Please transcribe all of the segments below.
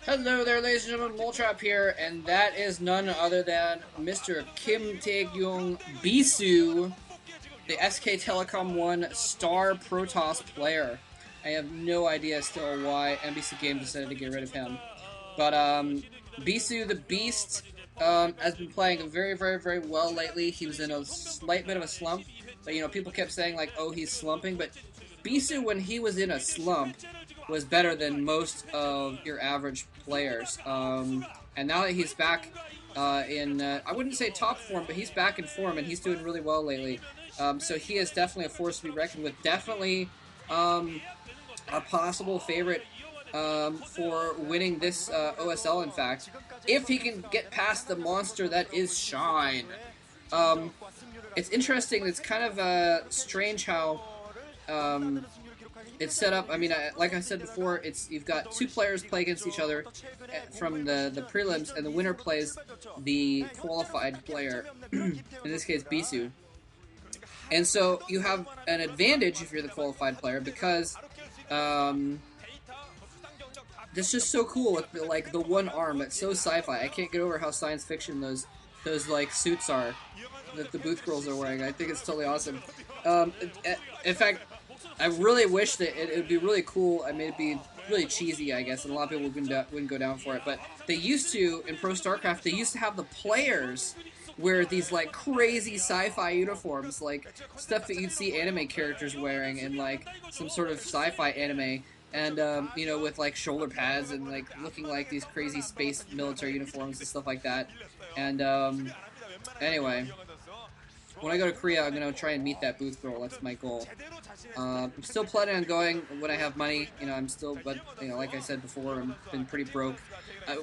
Hello there, ladies and gentlemen, Moltrap here, and that is none other than Mr. Kim Tae-gyung Bisu, the SK Telecom 1 star Protoss player. I have no idea still why NBC Games decided to get rid of him. But, Bisu the Beast has been playing very, very, very well lately. He was in a slight bit of a slump, but, people kept saying, like, oh, he's slumping, but Bisu, when he was in a slump, was better than most of your average players. And now that he's back I wouldn't say top form, but he's back in form, and he's doing really well lately. So he is definitely a force to be reckoned with. Definitely a possible favorite for winning this OSL, in fact, if he can get past the monster that is Shine. It's interesting. It's kind of strange how it's set up. I mean, like I said before, you've got two players play against each other from the prelims, and the winner plays the qualified player. In this case, Bisu. And so you have an advantage if you're the qualified player because that's just so cool with the one arm. It's so sci-fi. I can't get over how science fiction those like suits are that the booth girls are wearing. I think it's totally awesome. In fact, I really wish that it would be really cool. I mean, it'd be really cheesy, I guess, and a lot of people wouldn't go down for it. But they used to, in Pro StarCraft, they used to have the players wear these, like, crazy sci-fi uniforms, like, stuff that you'd see anime characters wearing in, like, some sort of sci-fi anime. And, with, like, shoulder pads and, like, looking like these crazy space military uniforms and stuff like that. And, anyway, when I go to Korea, I'm going to try and meet that booth girl. That's my goal. I'm still planning on going when I have money. But, like I said before, I've been pretty broke.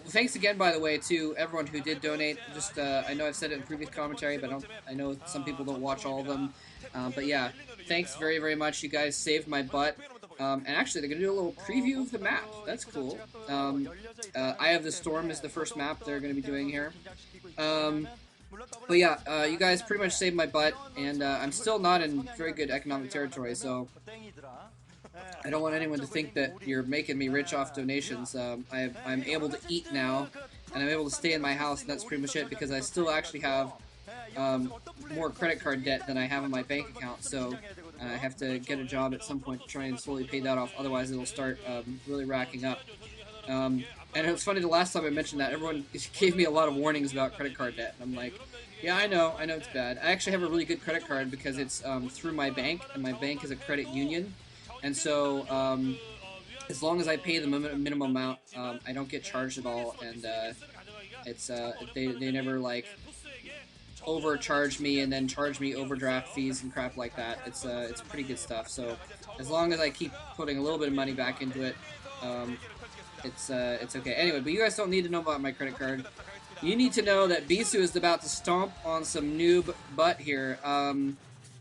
Thanks again, by the way, to everyone who did donate. Just, I know I've said it in previous commentary, but I know some people don't watch all of them. But yeah, thanks very, very much. You guys saved my butt. And actually, they're going to do a little preview of the map. That's cool. Eye of the Storm is the first map they're going to be doing here. But yeah, you guys pretty much saved my butt, and I'm still not in very good economic territory, so I don't want anyone to think that you're making me rich off donations. I'm able to eat now, and I'm able to stay in my house, and that's pretty much it, because I still actually have more credit card debt than I have in my bank account, so I have to get a job at some point to try and slowly pay that off, otherwise it'll start really racking up. And it was funny, the last time I mentioned that, everyone gave me a lot of warnings about credit card debt. And I'm like, yeah, I know it's bad. I actually have a really good credit card because it's through my bank, and my bank is a credit union. And so, as long as I pay the minimum amount, I don't get charged at all. And they never, like, overcharge me and then charge me overdraft fees and crap like that. It's pretty good stuff. So, as long as I keep putting a little bit of money back into it, it's okay. Anyway, but you guys don't need to know about my credit card. You need to know that Bisu is about to stomp on some noob butt here.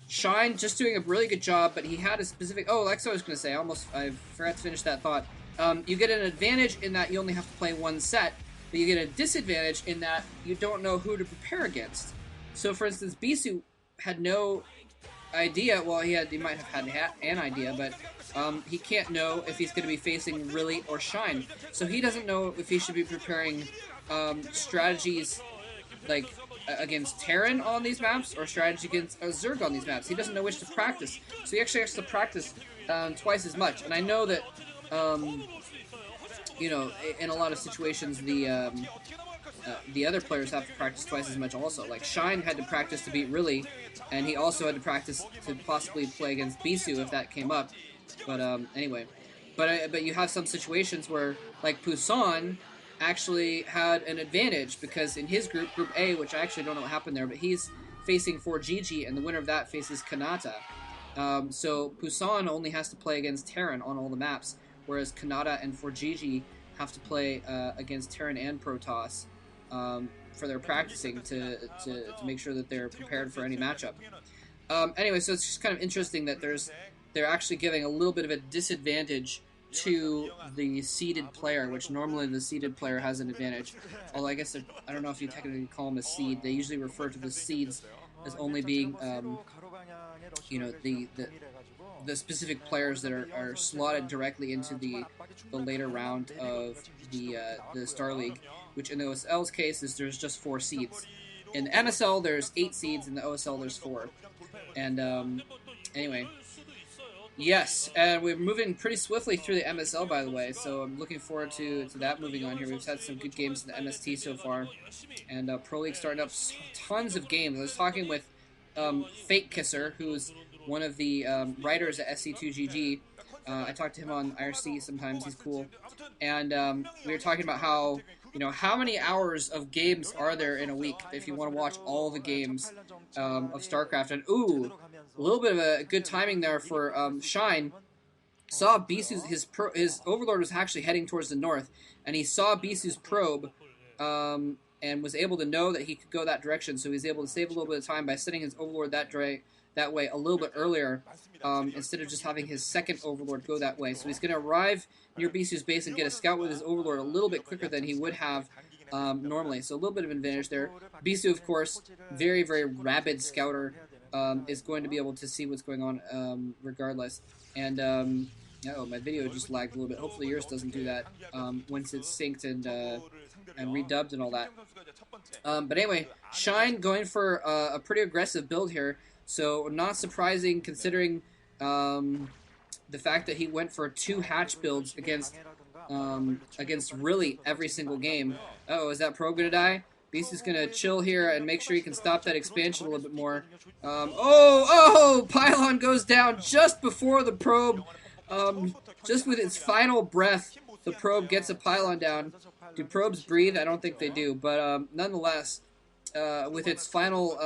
Shine just doing a really good job, but he had a specific... Oh, that's what I was going to say. I forgot to finish that thought. You get an advantage in that you only have to play one set, but you get a disadvantage in that you don't know who to prepare against. So, for instance, Bisu had no idea. Well, he might have had an idea, but he can't know if he's going to be facing Really or Shine. So he doesn't know if he should be preparing strategies like against Terran on these maps or strategy against Zerg on these maps. He doesn't know which to practice. So he actually has to practice twice as much. And I know that, in a lot of situations, the other players have to practice twice as much also. Like, Shine had to practice to beat Really, and he also had to practice to possibly play against Bisu if that came up. But, anyway. But you have some situations where, like, Poussin actually had an advantage, because in his group, Group A, which I actually don't know what happened there, but he's facing 4GG, and the winner of that faces Kanata. So Poussin only has to play against Terran on all the maps, whereas Kanata and 4GG have to play against Terran and Protoss for their practicing to make sure that they're prepared for any matchup. Anyway, so it's just kind of interesting that they're actually giving a little bit of a disadvantage to the seeded player, which normally the seeded player has an advantage. Although I guess I don't know if you technically call them a seed. They usually refer to the seeds as only being, the specific players that are slotted directly into the later round of the Star League, which in the OSL's case is there's just 4 seeds. In the MSL there's 8 seeds, in the OSL there's 4. And anyway, yes, and we're moving pretty swiftly through the MSL, by the way, so I'm looking forward to that moving on here. We've had some good games in the MST so far, and Pro League starting up tons of games. I was talking with Fake Kisser, who's one of the writers at SC2GG. I talk to him on IRC sometimes. He's cool. And we were talking about how, how many hours of games are there in a week if you want to watch all the games of StarCraft. And, ooh, a little bit of a good timing there for Shine. Saw Bisu's, his Overlord was actually heading towards the north, and he saw Bisu's probe, and was able to know that he could go that direction, so he was able to save a little bit of time by sending his Overlord that way a little bit earlier, instead of just having his second Overlord go that way. So he's going to arrive near Bisu's base and get a scout with his Overlord a little bit quicker than he would have normally. So a little bit of advantage there. Bisu, of course, very, very rabid scouter, is going to be able to see what's going on regardless. And, oh, my video just lagged a little bit. Hopefully yours doesn't do that once it's synced and redubbed and all that. But anyway, Shine going for a pretty aggressive build here. So not surprising considering the fact that he went for 2 hatch builds against really every single game. Uh-oh, is that probe gonna die? Beast is gonna chill here and make sure he can stop that expansion a little bit more. Pylon goes down just before the probe. Just with its final breath, the probe gets a pylon down. Do probes breathe? I don't think they do, but nonetheless, with its final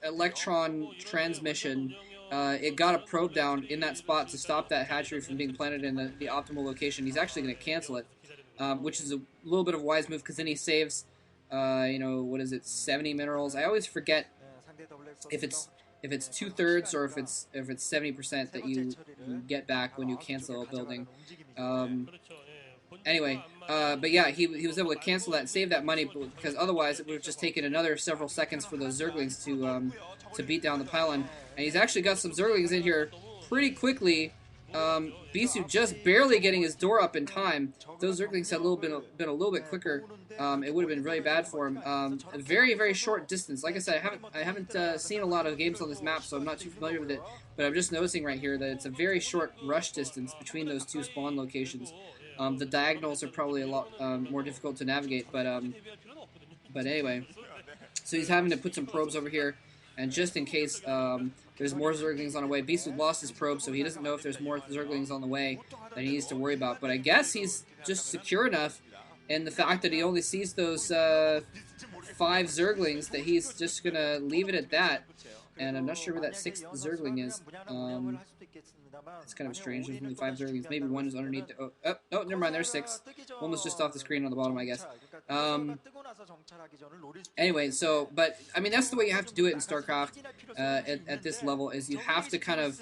electron transmission, it got a probe down in that spot to stop that hatchery from being planted in the optimal location. He's actually going to cancel it, which is a little bit of a wise move, because then he saves, what is it, 70 minerals. I always forget if it's 2/3 or if it's 70% that you get back when you cancel a building. Anyway, but yeah, he was able to cancel that and save that money, because otherwise it would have just taken another several seconds for those Zerglings to beat down the pylon. And he's actually got some Zerglings in here pretty quickly. Bisu just barely getting his door up in time. If those Zerglings had been a little bit quicker, it would have been really bad for him. A very, very short distance. Like I said, I haven't seen a lot of games on this map, so I'm not too familiar with it. But I'm just noticing right here that it's a very short rush distance between those 2 spawn locations. The diagonals are probably a lot more difficult to navigate, but anyway. So he's having to put some probes over here, and just in case there's more Zerglings on the way. Bisu lost his probe, so he doesn't know if there's more Zerglings on the way that he needs to worry about. But I guess he's just secure enough in the fact that he only sees those 5 Zerglings that he's just going to leave it at that. And I'm not sure where that 6th Zergling is. It's kind of strange. There's only 5 Zerglings. Maybe one is underneath the... Oh, never mind. There's 6. One was just off the screen on the bottom, I guess. Anyway, so... But, I mean, that's the way you have to do it in StarCraft at this level, is you have to kind of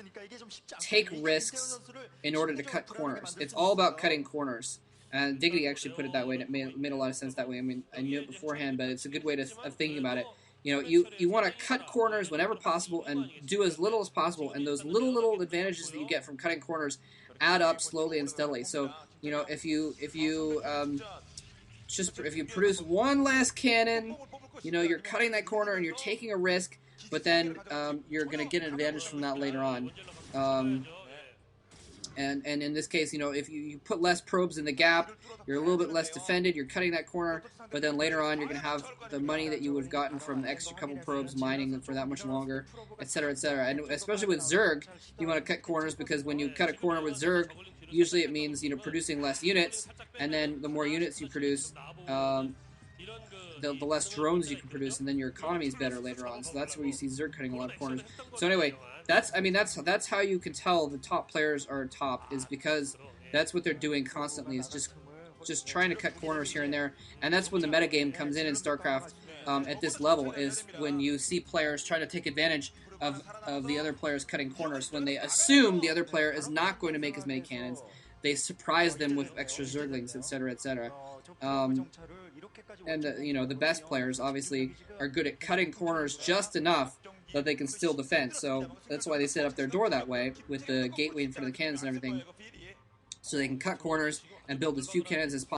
take risks in order to cut corners. It's all about cutting corners. And Diggity actually put it that way, and it made a lot of sense that way. I mean, I knew it beforehand, but it's a good way of thinking about it. You want to cut corners whenever possible and do as little as possible, and those little advantages that you get from cutting corners add up slowly and steadily. So, if you produce one last cannon, you're cutting that corner and you're taking a risk, but then you're going to get an advantage from that later on. And in this case, if you put less probes in the gap, you're a little bit less defended, you're cutting that corner, but then later on you're going to have the money that you would have gotten from the extra couple probes mining them for that much longer, etc., etc. And especially with Zerg, you want to cut corners, because when you cut a corner with Zerg, usually it means, producing less units, and then the more units you produce, the less drones you can produce, and then your economy is better later on. So that's where you see Zerg cutting a lot of corners. So anyway, that's how you can tell the top players are top, is because that's what they're doing constantly, is just trying to cut corners here and there. And that's when the metagame comes in StarCraft at this level, is when you see players trying to take advantage of the other players cutting corners. When they assume the other player is not going to make as many cannons, they surprise them with extra zerglings, etc., etc. Um, and the best players obviously are good at cutting corners just enough that they can still defend. So that's why they set up their door that way with the gateway in front of the cannons and everything, so they can cut corners and build as few cannons as possible